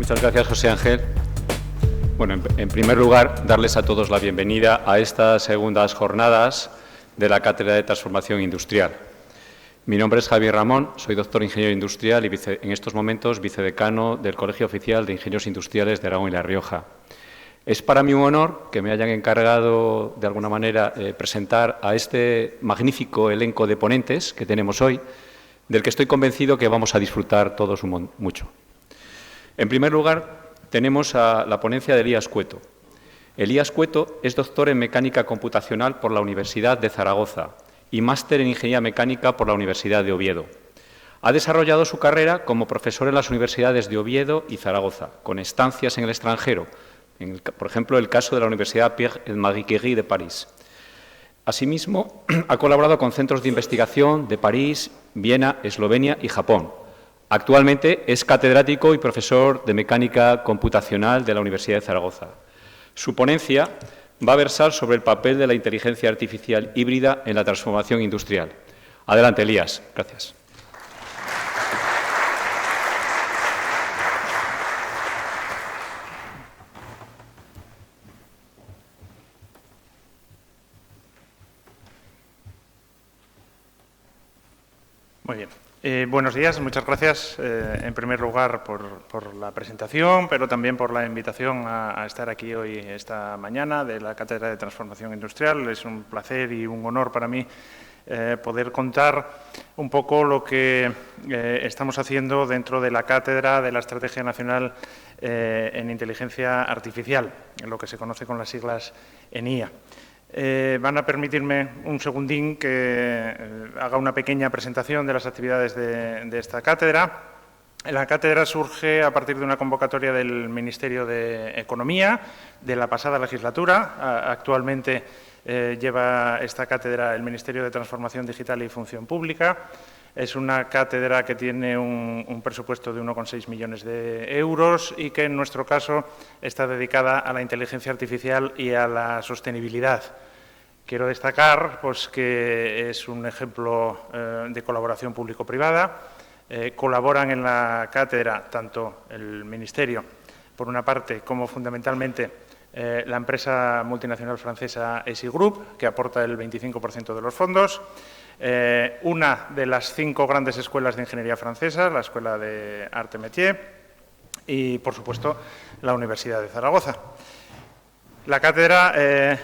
Muchas gracias, José Ángel. Bueno, en primer lugar, darles a todos la bienvenida a estas segundas jornadas de la Cátedra de Transformación Industrial. Mi nombre es Javier Ramón, soy doctor ingeniero industrial y en estos momentos vicedecano del Colegio Oficial de Ingenieros Industriales de Aragón y La Rioja. Es para mí un honor que me hayan encargado, de alguna manera, presentar a este magnífico elenco de ponentes que tenemos hoy, del que estoy convencido que vamos a disfrutar todos mucho. En primer lugar, tenemos a la ponencia de Elías Cueto. Elías Cueto es doctor en Mecánica Computacional por la Universidad de Zaragoza y máster en Ingeniería Mecánica por la Universidad de Oviedo. Ha desarrollado su carrera como profesor en las universidades de Oviedo y Zaragoza, con estancias en el extranjero, por ejemplo, el caso de la Universidad Pierre-Marie Curie de París. Asimismo, ha colaborado con centros de investigación de París, Viena, Eslovenia y Japón. Actualmente es catedrático y profesor de Mecánica Computacional de la Universidad de Zaragoza. Su ponencia va a versar sobre el papel de la inteligencia artificial híbrida en la transformación industrial. Adelante, Elías. Gracias. Muy bien. Buenos días, muchas gracias en primer lugar por la presentación, pero también por la invitación a estar aquí hoy, esta mañana, de la Cátedra de Transformación Industrial. Es un placer y un honor para mí poder contar un poco lo que estamos haciendo dentro de la Cátedra de la Estrategia Nacional en Inteligencia Artificial, en lo que se conoce con las siglas ENIA. Van a permitirme un segundín que haga una pequeña presentación de las actividades de esta cátedra. La cátedra surge a partir de una convocatoria del Ministerio de Economía de la pasada legislatura. Actualmente lleva esta cátedra el Ministerio de Transformación Digital y Función Pública. Es una cátedra que tiene un presupuesto de 1,6 millones de euros y que, en nuestro caso, está dedicada a la inteligencia artificial y a la sostenibilidad. Quiero destacar pues, que es un ejemplo de colaboración público-privada. Colaboran en la cátedra tanto el Ministerio, por una parte, como fundamentalmente la empresa multinacional francesa ESI Group, que aporta el 25% de los fondos, una de las 5 grandes escuelas de ingeniería francesas, la Escuela de Arte Métier, y, por supuesto, la Universidad de Zaragoza. La cátedra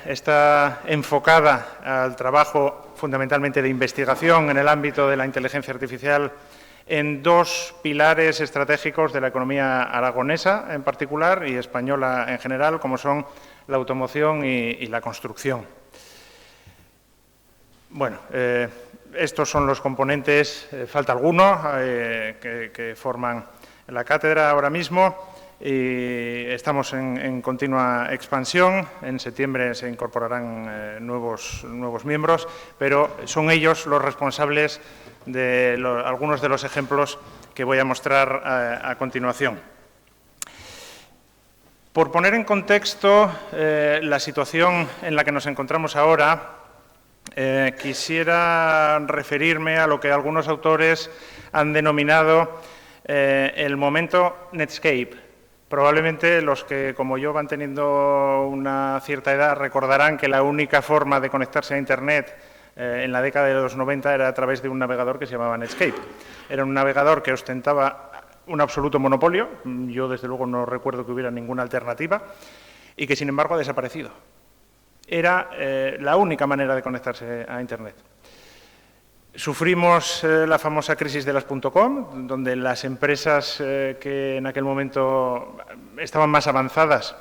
está enfocada al trabajo fundamentalmente de investigación en el ámbito de la inteligencia artificial en 2 pilares estratégicos de la economía aragonesa en particular y española en general, como son la automoción y la construcción. Bueno, estos son los componentes, falta alguno, que forman la cátedra ahora mismo. Y estamos en continua expansión. En septiembre se incorporarán nuevos miembros, pero son ellos los responsables de algunos de los ejemplos que voy a mostrar a continuación. Por poner en contexto la situación en la que nos encontramos ahora, quisiera referirme a lo que algunos autores han denominado el momento Netscape. Probablemente los que, como yo, van teniendo una cierta edad recordarán que la única forma de conectarse a Internet en la década de los 90 era a través de un navegador que se llamaba Netscape. Era un navegador que ostentaba un absoluto monopolio. Yo, desde luego, no recuerdo que hubiera ninguna alternativa y que, sin embargo, ha desaparecido. Era la única manera de conectarse a Internet. Sufrimos la famosa crisis de las .com, donde las empresas que en aquel momento estaban más avanzadas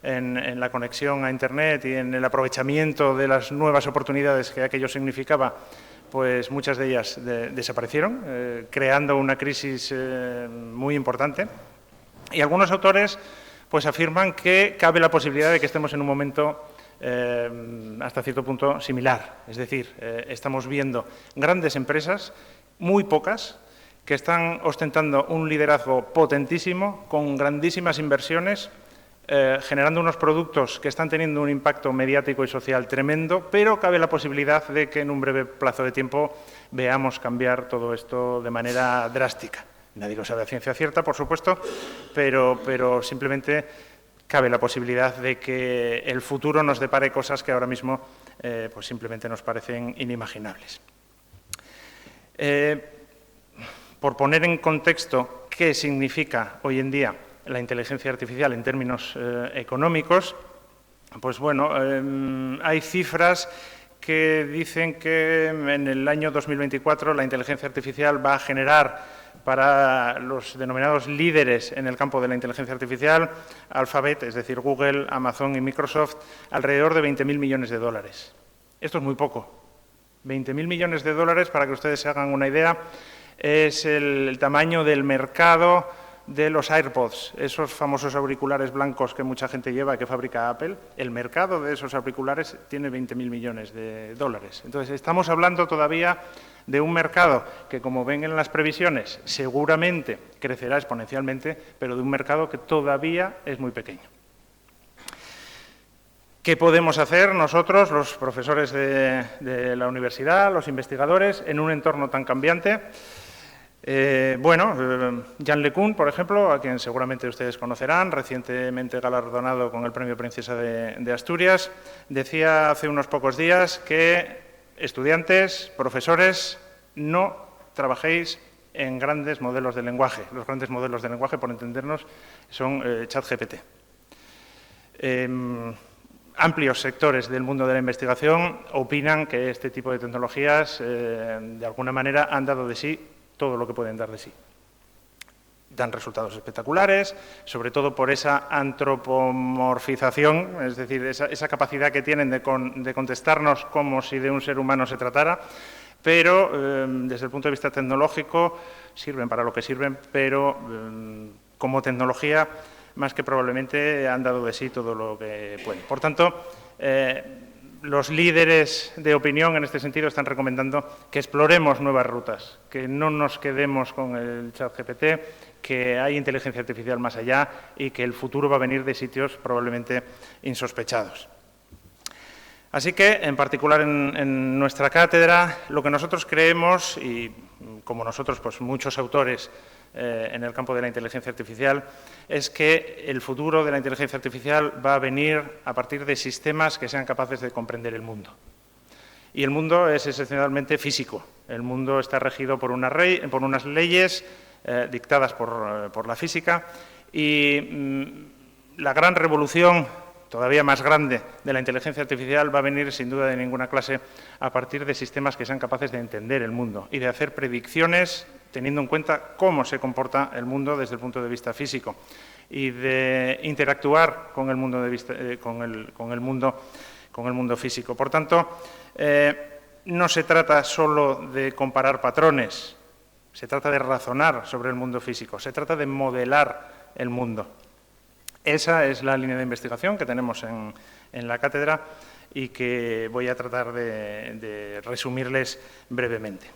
en la conexión a Internet y en el aprovechamiento de las nuevas oportunidades que aquello significaba, pues muchas de ellas desaparecieron, creando una crisis muy importante. Y algunos autores pues, afirman que cabe la posibilidad de que estemos en un momento hasta cierto punto similar. Es decir, estamos viendo grandes empresas, muy pocas, que están ostentando un liderazgo potentísimo, con grandísimas inversiones, generando unos productos que están teniendo un impacto mediático y social tremendo, pero cabe la posibilidad de que en un breve plazo de tiempo veamos cambiar todo esto de manera drástica. Nadie lo sabe a ciencia cierta, por supuesto, pero simplemente cabe la posibilidad de que el futuro nos depare cosas que ahora mismo pues simplemente nos parecen inimaginables. Por poner en contexto qué significa hoy en día la inteligencia artificial en términos económicos, pues bueno, hay cifras que dicen que en el año 2024 la inteligencia artificial va a generar para los denominados líderes en el campo de la inteligencia artificial, Alphabet, es decir, Google, Amazon y Microsoft, alrededor de 20.000 millones de dólares. Esto es muy poco. 20.000 millones de dólares, para que ustedes se hagan una idea, es el tamaño del mercado de los AirPods, esos famosos auriculares blancos que mucha gente lleva y que fabrica Apple. El mercado de esos auriculares tiene 20.000 millones de dólares. Entonces, estamos hablando todavía de un mercado que, como ven en las previsiones, seguramente crecerá exponencialmente, pero de un mercado que todavía es muy pequeño. ¿Qué podemos hacer nosotros, los profesores de la universidad, los investigadores, en un entorno tan cambiante? Jean LeCun, por ejemplo, a quien seguramente ustedes conocerán, recientemente galardonado con el Premio Princesa de Asturias, decía hace unos pocos días que estudiantes, profesores, no trabajéis en grandes modelos de lenguaje. Los grandes modelos de lenguaje, por entendernos, son ChatGPT. Amplios sectores del mundo de la investigación opinan que este tipo de tecnologías, de alguna manera, han dado de sí todo lo que pueden dar de sí. Dan resultados espectaculares, sobre todo por esa antropomorfización, es decir, esa capacidad que tienen de contestarnos como si de un ser humano se tratara, pero desde el punto de vista tecnológico sirven para lo que sirven, pero como tecnología, más que probablemente, han dado de sí todo lo que pueden. Por tanto, los líderes de opinión en este sentido están recomendando que exploremos nuevas rutas, que no nos quedemos con el ChatGPT, que hay inteligencia artificial más allá y que el futuro va a venir de sitios probablemente insospechados. Así que, en particular en nuestra cátedra, lo que nosotros creemos, y como nosotros, pues muchos autores en el campo de la inteligencia artificial, es que el futuro de la inteligencia artificial va a venir a partir de sistemas que sean capaces de comprender el mundo. Y el mundo es esencialmente físico. El mundo está regido por unas leyes dictadas por la física y la gran revolución, todavía más grande, de la inteligencia artificial va a venir, sin duda de ninguna clase, a partir de sistemas que sean capaces de entender el mundo y de hacer predicciones teniendo en cuenta cómo se comporta el mundo desde el punto de vista físico y de interactuar con el mundo, con el mundo físico. Por tanto, no se trata solo de comparar patrones, se trata de razonar sobre el mundo físico, se trata de modelar el mundo. Esa es la línea de investigación que tenemos en la cátedra y que voy a tratar de resumirles brevemente.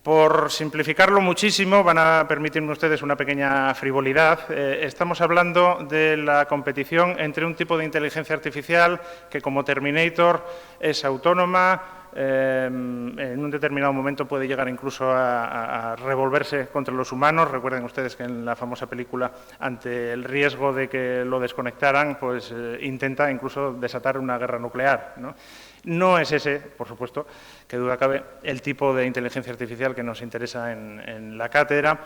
Por simplificarlo muchísimo, van a permitirme ustedes una pequeña frivolidad. Estamos hablando de la competición entre un tipo de inteligencia artificial que, como Terminator, es autónoma, en un determinado momento puede llegar incluso a revolverse contra los humanos. Recuerden ustedes que en la famosa película, ante el riesgo de que lo desconectaran, pues intenta incluso desatar una guerra nuclear, ¿no? No es ese, por supuesto, que duda cabe, el tipo de inteligencia artificial que nos interesa en la cátedra.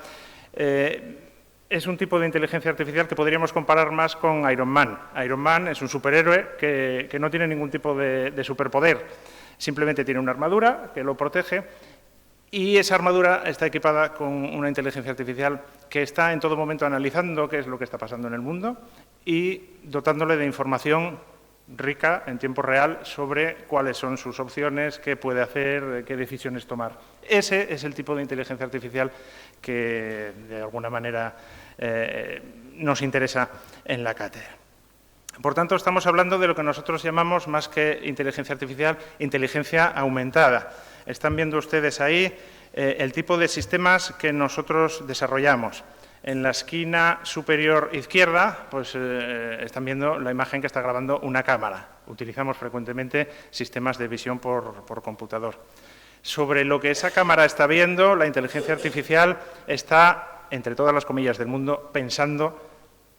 Es un tipo de inteligencia artificial que podríamos comparar más con Iron Man. Iron Man es un superhéroe que no tiene ningún tipo de superpoder. Simplemente tiene una armadura que lo protege y esa armadura está equipada con una inteligencia artificial que está en todo momento analizando qué es lo que está pasando en el mundo y dotándole de información rica en tiempo real sobre cuáles son sus opciones, qué puede hacer, qué decisiones tomar. Ese es el tipo de inteligencia artificial que, de alguna manera, nos interesa en la cátedra. Por tanto, estamos hablando de lo que nosotros llamamos, más que inteligencia artificial, inteligencia aumentada. Están viendo ustedes ahí el tipo de sistemas que nosotros desarrollamos. En la esquina superior izquierda, pues están viendo la imagen que está grabando una cámara. Utilizamos frecuentemente sistemas de visión por computador. Sobre lo que esa cámara está viendo, la inteligencia artificial está, entre todas las comillas del mundo, pensando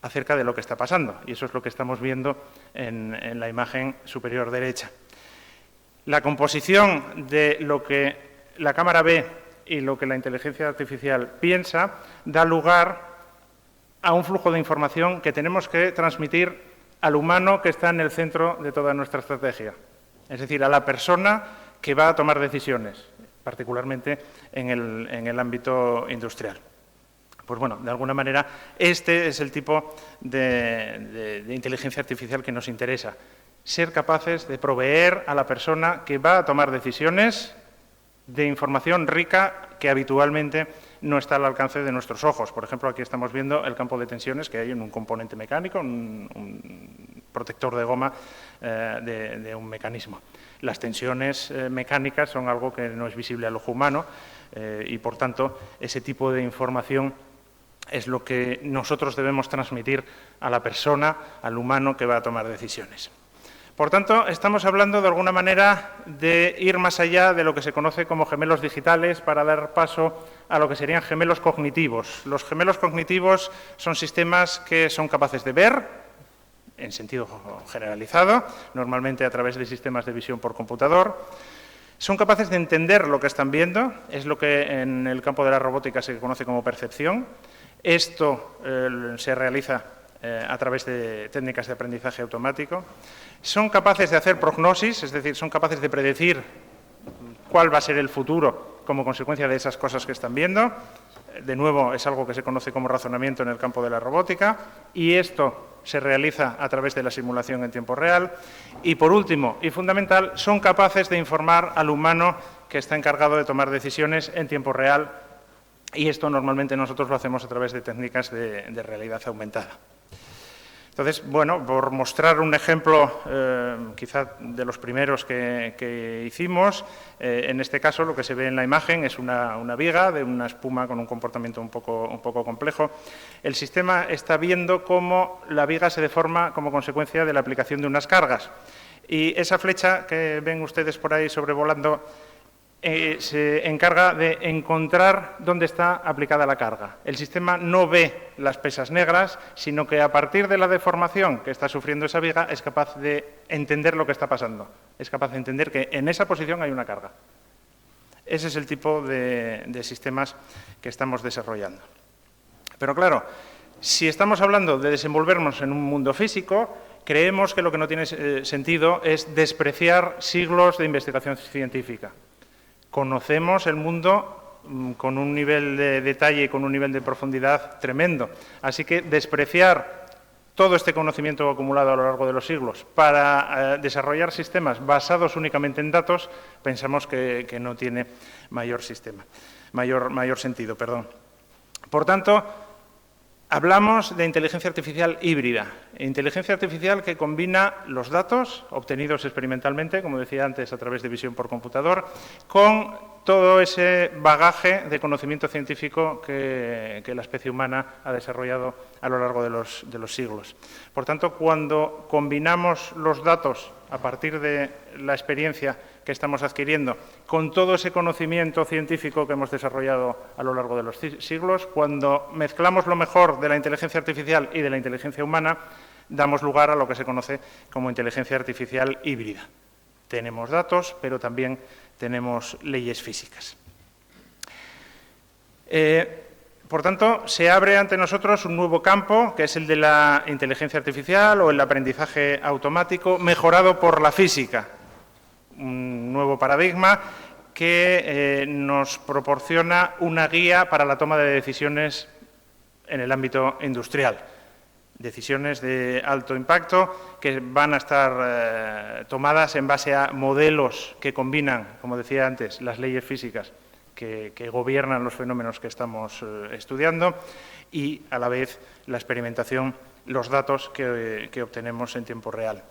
acerca de lo que está pasando. Y eso es lo que estamos viendo en la imagen superior derecha. La composición de lo que la cámara ve y lo que la inteligencia artificial piensa da lugar a un flujo de información que tenemos que transmitir al humano que está en el centro de toda nuestra estrategia. Es decir, a la persona que va a tomar decisiones, particularmente en el ámbito industrial. Pues bueno, de alguna manera, este es el tipo de inteligencia artificial que nos interesa. Ser capaces de proveer a la persona que va a tomar decisiones de información rica que habitualmente no está al alcance de nuestros ojos. Por ejemplo, aquí estamos viendo el campo de tensiones que hay en un componente mecánico, un protector de goma de un mecanismo. Las tensiones mecánicas son algo que no es visible al ojo humano y, por tanto, ese tipo de información es lo que nosotros debemos transmitir a la persona, al humano que va a tomar decisiones. Por tanto, estamos hablando de alguna manera de ir más allá de lo que se conoce como gemelos digitales para dar paso a lo que serían gemelos cognitivos. Los gemelos cognitivos son sistemas que son capaces de ver, en sentido generalizado, normalmente a través de sistemas de visión por computador. Son capaces de entender lo que están viendo, es lo que en el campo de la robótica se conoce como percepción. Esto se realiza a través de técnicas de aprendizaje automático. Son capaces de hacer prognosis, es decir, son capaces de predecir cuál va a ser el futuro como consecuencia de esas cosas que están viendo. De nuevo, es algo que se conoce como razonamiento en el campo de la robótica, y esto se realiza a través de la simulación en tiempo real. Y, por último, y fundamental, son capaces de informar al humano que está encargado de tomar decisiones en tiempo real, y esto normalmente nosotros lo hacemos a través de técnicas de realidad aumentada. Entonces, bueno, por mostrar un ejemplo quizá de los primeros que hicimos, en este caso lo que se ve en la imagen es una viga de una espuma con un comportamiento un poco complejo. El sistema está viendo cómo la viga se deforma como consecuencia de la aplicación de unas cargas. Y esa flecha que ven ustedes por ahí sobrevolando se encarga de encontrar dónde está aplicada la carga. El sistema no ve las pesas negras, sino que a partir de la deformación que está sufriendo esa viga es capaz de entender lo que está pasando. Es capaz de entender que en esa posición hay una carga. Ese es el tipo de sistemas que estamos desarrollando. Pero claro, si estamos hablando de desenvolvernos en un mundo físico, creemos que lo que no tiene sentido es despreciar siglos de investigación científica. Conocemos el mundo con un nivel de detalle y con un nivel de profundidad tremendo. Así que despreciar todo este conocimiento acumulado a lo largo de los siglos para desarrollar sistemas basados únicamente en datos, pensamos que no tiene mayor sentido. Por tanto, hablamos de inteligencia artificial híbrida, inteligencia artificial que combina los datos obtenidos experimentalmente, como decía antes, a través de visión por computador, con todo ese bagaje de conocimiento científico que la especie humana ha desarrollado a lo largo de los siglos. Por tanto, cuando combinamos los datos a partir de la experiencia que estamos adquiriendo con todo ese conocimiento científico que hemos desarrollado a lo largo de los siglos, cuando mezclamos lo mejor de la inteligencia artificial y de la inteligencia humana, damos lugar a lo que se conoce como inteligencia artificial híbrida. Tenemos datos, pero también tenemos leyes físicas. Por tanto, se abre ante nosotros un nuevo campo, que es el de la inteligencia artificial o el aprendizaje automático mejorado por la física. Un nuevo paradigma que nos proporciona una guía para la toma de decisiones en el ámbito industrial. Decisiones de alto impacto que van a estar tomadas en base a modelos que combinan, como decía antes, las leyes físicas que gobiernan los fenómenos que estamos estudiando y, a la vez, la experimentación, los datos que obtenemos en tiempo real.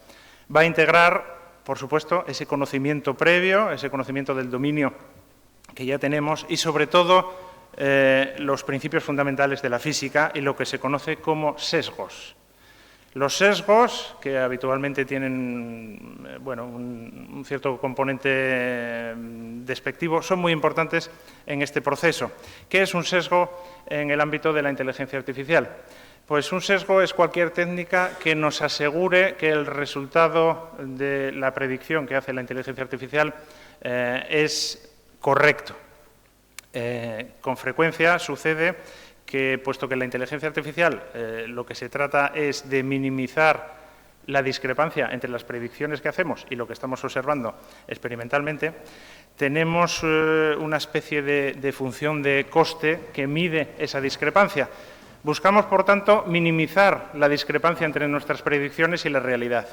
Va a integrar, por supuesto, ese conocimiento previo, ese conocimiento del dominio que ya tenemos y, sobre todo, los principios fundamentales de la física y lo que se conoce como sesgos. Los sesgos, que habitualmente tienen un cierto componente despectivo, son muy importantes en este proceso. ¿Qué es un sesgo en el ámbito de la inteligencia artificial? Pues un sesgo es cualquier técnica que nos asegure que el resultado de la predicción que hace la inteligencia artificial es correcto. Con frecuencia sucede que, puesto que la inteligencia artificial lo que se trata es de minimizar la discrepancia entre las predicciones que hacemos y lo que estamos observando experimentalmente, tenemos una especie de función de coste que mide esa discrepancia. Buscamos, por tanto, minimizar la discrepancia entre nuestras predicciones y la realidad.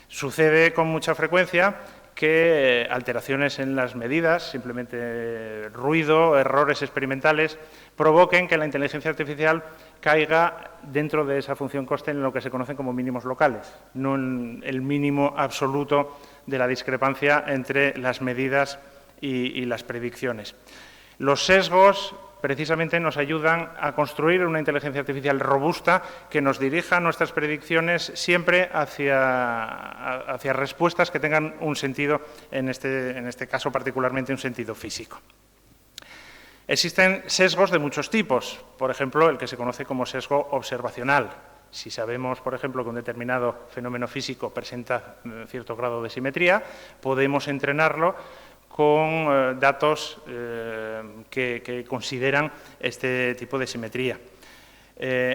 Sucede con mucha frecuencia que alteraciones en las medidas, simplemente ruido, errores experimentales, provoquen que la inteligencia artificial caiga dentro de esa función coste en lo que se conocen como mínimos locales, no en el mínimo absoluto de la discrepancia entre las medidas y las predicciones. Los sesgos precisamente nos ayudan a construir una inteligencia artificial robusta que nos dirija nuestras predicciones siempre hacia respuestas que tengan un sentido, en este caso particularmente un sentido físico. Existen sesgos de muchos tipos, por ejemplo, el que se conoce como sesgo observacional. Si sabemos, por ejemplo, que un determinado fenómeno físico presenta cierto grado de simetría, podemos entrenarlo con datos que consideran este tipo de simetría.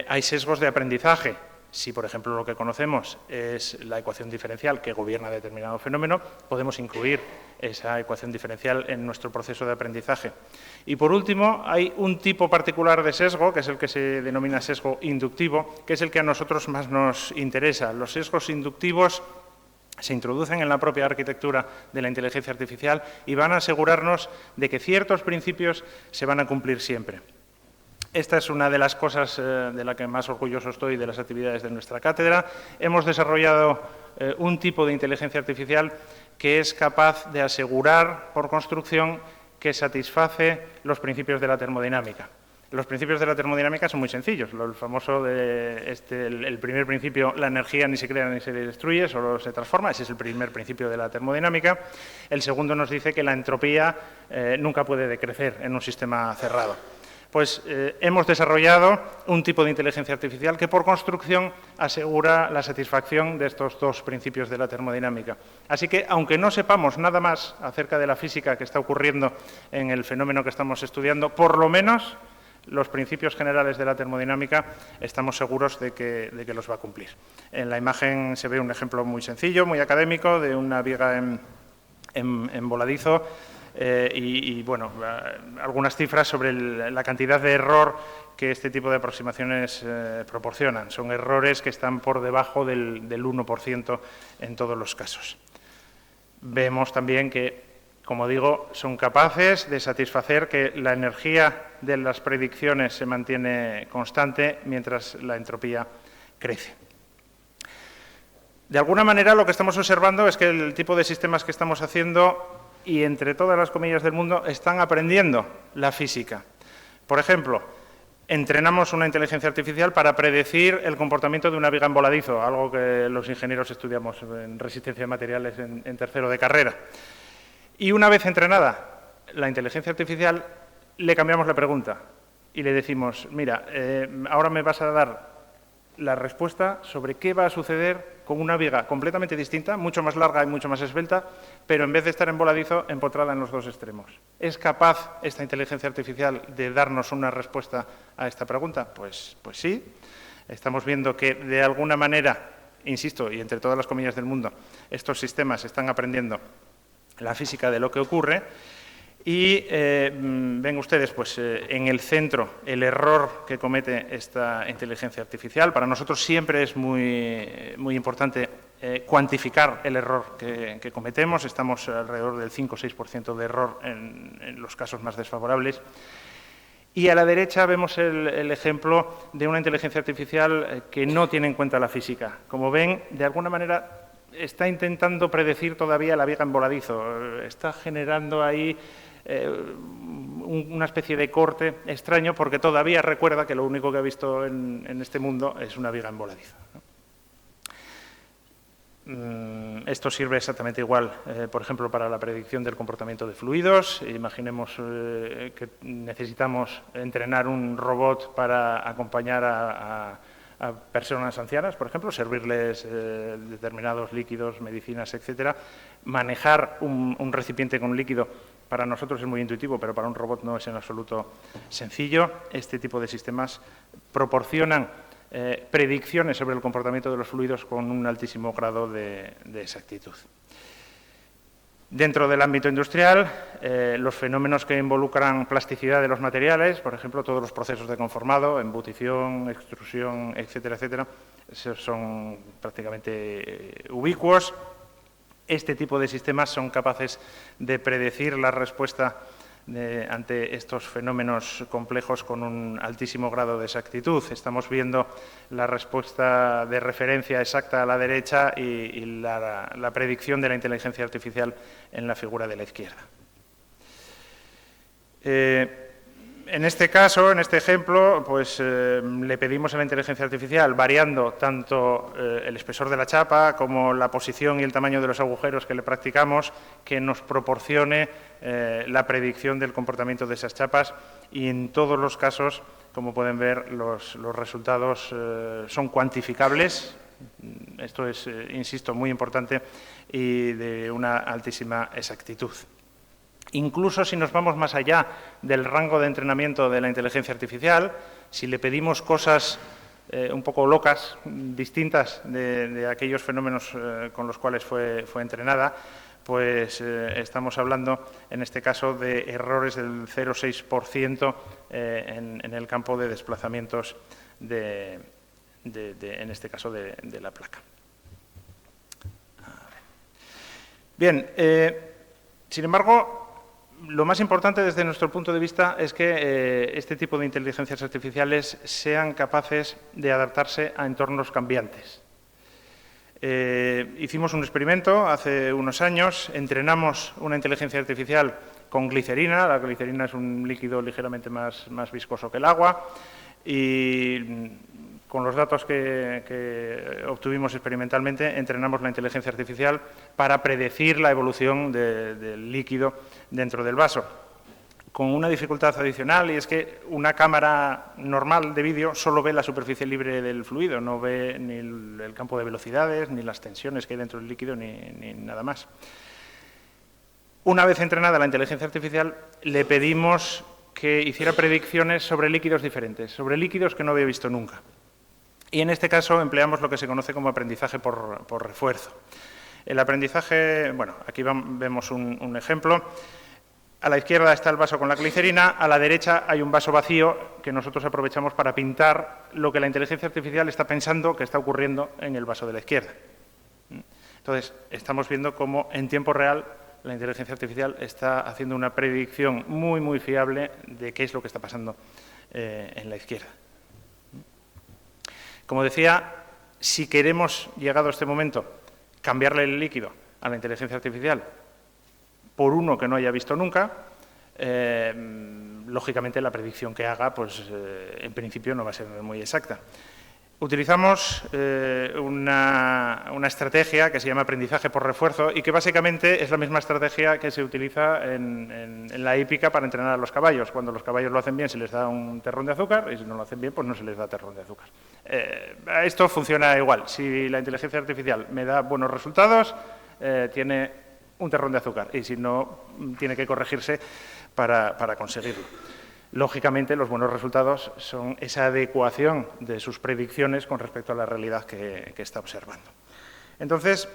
Hay sesgos de aprendizaje. Si, por ejemplo, lo que conocemos es la ecuación diferencial que gobierna determinado fenómeno, podemos incluir esa ecuación diferencial en nuestro proceso de aprendizaje. Y, por último, hay un tipo particular de sesgo, que es el que se denomina sesgo inductivo, que es el que a nosotros más nos interesa. Los sesgos inductivos se introducen en la propia arquitectura de la inteligencia artificial y van a asegurarnos de que ciertos principios se van a cumplir siempre. Esta es una de las cosas de la que más orgulloso estoy de las actividades de nuestra cátedra. Hemos desarrollado un tipo de inteligencia artificial que es capaz de asegurar por construcción que satisface los principios de la termodinámica. Los principios de la termodinámica son muy sencillos. El famoso el primer principio, la energía ni se crea ni se destruye, solo se transforma. Ese es el primer principio de la termodinámica. El segundo nos dice que la entropía nunca puede decrecer en un sistema cerrado. Pues hemos desarrollado un tipo de inteligencia artificial que por construcción asegura la satisfacción de estos dos principios de la termodinámica. Así que, aunque no sepamos nada más acerca de la física que está ocurriendo en el fenómeno que estamos estudiando, por lo menos los principios generales de la termodinámica estamos seguros de que los va a cumplir. En la imagen se ve un ejemplo muy sencillo, muy académico, de una viga en voladizo algunas cifras sobre la cantidad de error que este tipo de aproximaciones proporcionan. Son errores que están por debajo del 1% en todos los casos. Vemos también que, como digo, son capaces de satisfacer que la energía de las predicciones se mantiene constante mientras la entropía crece. De alguna manera, lo que estamos observando es que el tipo de sistemas que estamos haciendo, y entre todas las comillas del mundo, están aprendiendo la física. Por ejemplo, entrenamos una inteligencia artificial para predecir el comportamiento de una viga en voladizo, algo que los ingenieros estudiamos en resistencia de materiales en tercero de carrera. Y una vez entrenada la inteligencia artificial, le cambiamos la pregunta y le decimos, mira, ahora me vas a dar la respuesta sobre qué va a suceder con una viga completamente distinta, mucho más larga y mucho más esbelta, pero en vez de estar en voladizo, empotrada en los dos extremos. ¿Es capaz esta inteligencia artificial de darnos una respuesta a esta pregunta? Pues sí. Estamos viendo que, de alguna manera, insisto, y entre todas las comillas del mundo, estos sistemas están aprendiendo la física de lo que ocurre. Y ven ustedes, pues, en el centro, el error que comete esta inteligencia artificial. Para nosotros siempre es muy importante cuantificar el error que cometemos. Estamos alrededor del 5 o 6% de error en los casos más desfavorables. Y a la derecha vemos el ejemplo de una inteligencia artificial que no tiene en cuenta la física. Como ven, de alguna manera está intentando predecir todavía la viga en voladizo. Está generando ahí una especie de corte extraño, porque todavía recuerda que lo único que ha visto en este mundo es una viga en voladizo, ¿no? Esto sirve exactamente igual, por ejemplo, para la predicción del comportamiento de fluidos. Imaginemos que necesitamos entrenar un robot para acompañar a personas ancianas, por ejemplo, servirles determinados líquidos, medicinas, etcétera. Manejar un recipiente con líquido para nosotros es muy intuitivo, pero para un robot no es en absoluto sencillo. Este tipo de sistemas proporcionan predicciones sobre el comportamiento de los fluidos con un altísimo grado de exactitud. Dentro del ámbito industrial, los fenómenos que involucran plasticidad de los materiales, por ejemplo, todos los procesos de conformado, embutición, extrusión, etcétera, etcétera, son prácticamente ubicuos. Este tipo de sistemas son capaces de predecir la respuesta ante estos fenómenos complejos con un altísimo grado de exactitud. Estamos viendo la respuesta de referencia exacta a la derecha y la predicción de la inteligencia artificial en la figura de la izquierda. En este caso, en este ejemplo, pues le pedimos a la inteligencia artificial, variando tanto el espesor de la chapa como la posición y el tamaño de los agujeros que le practicamos, que nos proporcione la predicción del comportamiento de esas chapas, y en todos los casos, como pueden ver, los resultados son cuantificables. Esto es, insisto, muy importante y de una altísima exactitud. Incluso si nos vamos más allá del rango de entrenamiento de la inteligencia artificial, si le pedimos cosas un poco locas, distintas de aquellos fenómenos con los cuales fue entrenada, pues estamos hablando, en este caso, de errores del 0,6% en el campo de desplazamientos, en este caso, de la placa. Bien, sin embargo, lo más importante desde nuestro punto de vista es que este tipo de inteligencias artificiales sean capaces de adaptarse a entornos cambiantes. Hicimos un experimento hace unos años, entrenamos una inteligencia artificial con glicerina. La glicerina es un líquido ligeramente más viscoso que el agua, y con los datos que obtuvimos experimentalmente, entrenamos la inteligencia artificial para predecir la evolución del líquido dentro del vaso, con una dificultad adicional, y es que una cámara normal de vídeo solo ve la superficie libre del fluido, no ve ni el campo de velocidades, ni las tensiones que hay dentro del líquido, ni nada más. Una vez entrenada la inteligencia artificial, le pedimos que hiciera predicciones sobre líquidos diferentes, sobre líquidos que no había visto nunca. Y en este caso empleamos lo que se conoce como aprendizaje por refuerzo. El aprendizaje, bueno, aquí vemos un ejemplo. A la izquierda está el vaso con la glicerina, a la derecha hay un vaso vacío que nosotros aprovechamos para pintar lo que la inteligencia artificial está pensando que está ocurriendo en el vaso de la izquierda. Entonces, estamos viendo cómo en tiempo real la inteligencia artificial está haciendo una predicción muy fiable de qué es lo que está pasando en la izquierda. Como decía, si queremos, llegado a este momento, cambiarle el líquido a la inteligencia artificial por uno que no haya visto nunca, lógicamente la predicción que haga, pues en principio no va a ser muy exacta. Utilizamos una estrategia que se llama aprendizaje por refuerzo y que básicamente es la misma estrategia que se utiliza en la hípica para entrenar a los caballos. Cuando los caballos lo hacen bien se les da un terrón de azúcar, y si no lo hacen bien pues no se les da terrón de azúcar. Esto funciona igual. Si la inteligencia artificial me da buenos resultados, tiene un terrón de azúcar, y si no, tiene que corregirse para conseguirlo. Lógicamente, los buenos resultados son esa adecuación de sus predicciones con respecto a la realidad que está observando. Entonces,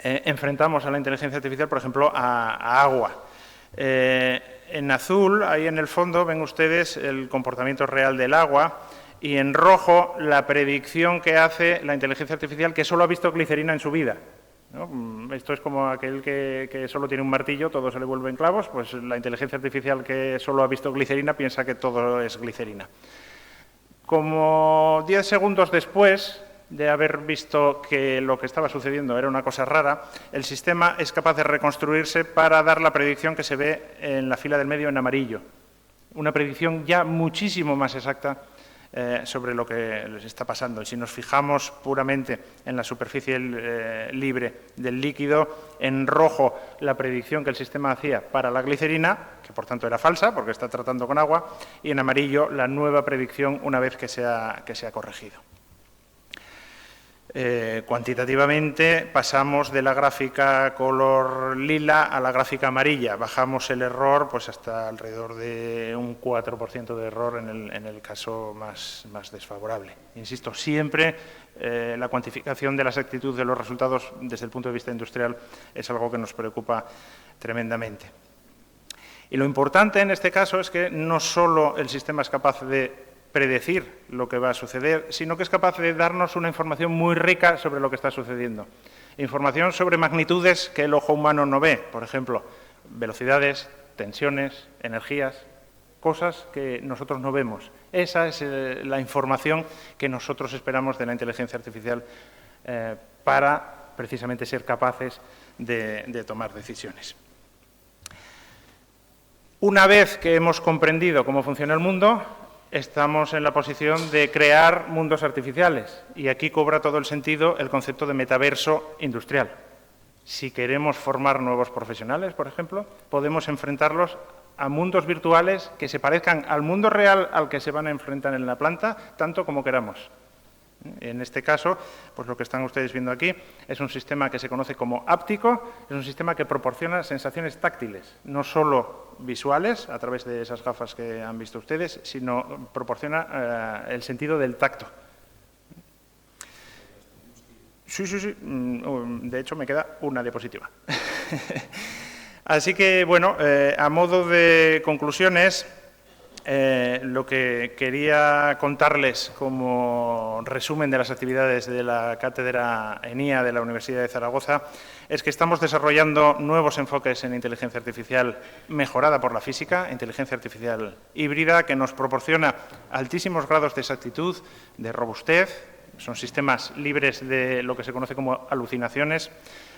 enfrentamos a la inteligencia artificial, por ejemplo, a agua. En azul, ahí en el fondo, ven ustedes el comportamiento real del agua, y en rojo la predicción que hace la inteligencia artificial, que solo ha visto glicerina en su vida, ¿no? Esto es como aquel que solo tiene un martillo, todo se le vuelve en clavos. Pues la inteligencia artificial que solo ha visto glicerina piensa que todo es glicerina. Como 10 segundos después de haber visto que lo que estaba sucediendo era una cosa rara, el sistema es capaz de reconstruirse para dar la predicción que se ve en la fila del medio en amarillo. Una predicción ya muchísimo más exacta sobre lo que les está pasando. Y si nos fijamos puramente en la superficie libre del líquido, en rojo la predicción que el sistema hacía para la glicerina, que por tanto era falsa porque está tratando con agua, y en amarillo la nueva predicción una vez que se ha corregido. Cuantitativamente pasamos de la gráfica color lila a la gráfica amarilla. Bajamos el error pues hasta alrededor de un 4% de error en el caso más desfavorable. Insisto, siempre la cuantificación de la exactitud de los resultados desde el punto de vista industrial es algo que nos preocupa tremendamente. Y lo importante en este caso es que no solo el sistema es capaz de predecir lo que va a suceder, sino que es capaz de darnos una información muy rica sobre lo que está sucediendo. Información sobre magnitudes que el ojo humano no ve, por ejemplo, velocidades, tensiones, energías, cosas que nosotros no vemos. Esa es la información que nosotros esperamos de la inteligencia artificial para precisamente ser capaces de tomar decisiones. Una vez que hemos comprendido cómo funciona el mundo, estamos en la posición de crear mundos artificiales y aquí cobra todo el sentido el concepto de metaverso industrial. Si queremos formar nuevos profesionales, por ejemplo, podemos enfrentarlos a mundos virtuales que se parezcan al mundo real al que se van a enfrentar en la planta, tanto como queramos. En este caso, pues lo que están ustedes viendo aquí es un sistema que se conoce como áptico, es un sistema que proporciona sensaciones táctiles, no solo visuales, a través de esas gafas que han visto ustedes, sino proporciona el sentido del tacto. Sí. De hecho, me queda una diapositiva. Así que, bueno, a modo de conclusiones, lo que quería contarles como resumen de las actividades de la Cátedra ENIA de la Universidad de Zaragoza es que estamos desarrollando nuevos enfoques en inteligencia artificial mejorada por la física, inteligencia artificial híbrida, que nos proporciona altísimos grados de exactitud, de robustez, son sistemas libres de lo que se conoce como alucinaciones,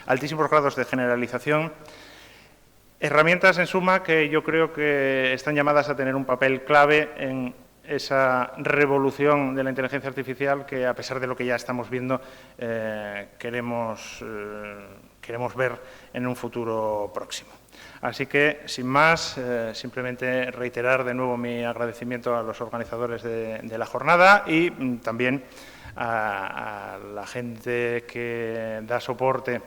altísimos grados de generalización. Herramientas, en suma, que yo creo que están llamadas a tener un papel clave en esa revolución de la inteligencia artificial que, a pesar de lo que ya estamos viendo, queremos ver en un futuro próximo. Así que, sin más, simplemente reiterar de nuevo mi agradecimiento a los organizadores de la jornada y también a la gente que da soporte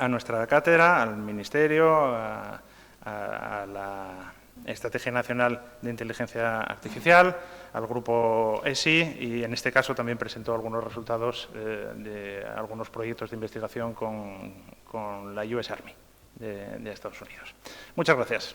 a nuestra cátedra, al Ministerio, a la Estrategia Nacional de Inteligencia Artificial, al Grupo ESI y, en este caso, también presentó algunos resultados de algunos proyectos de investigación con la US Army de Estados Unidos. Muchas gracias.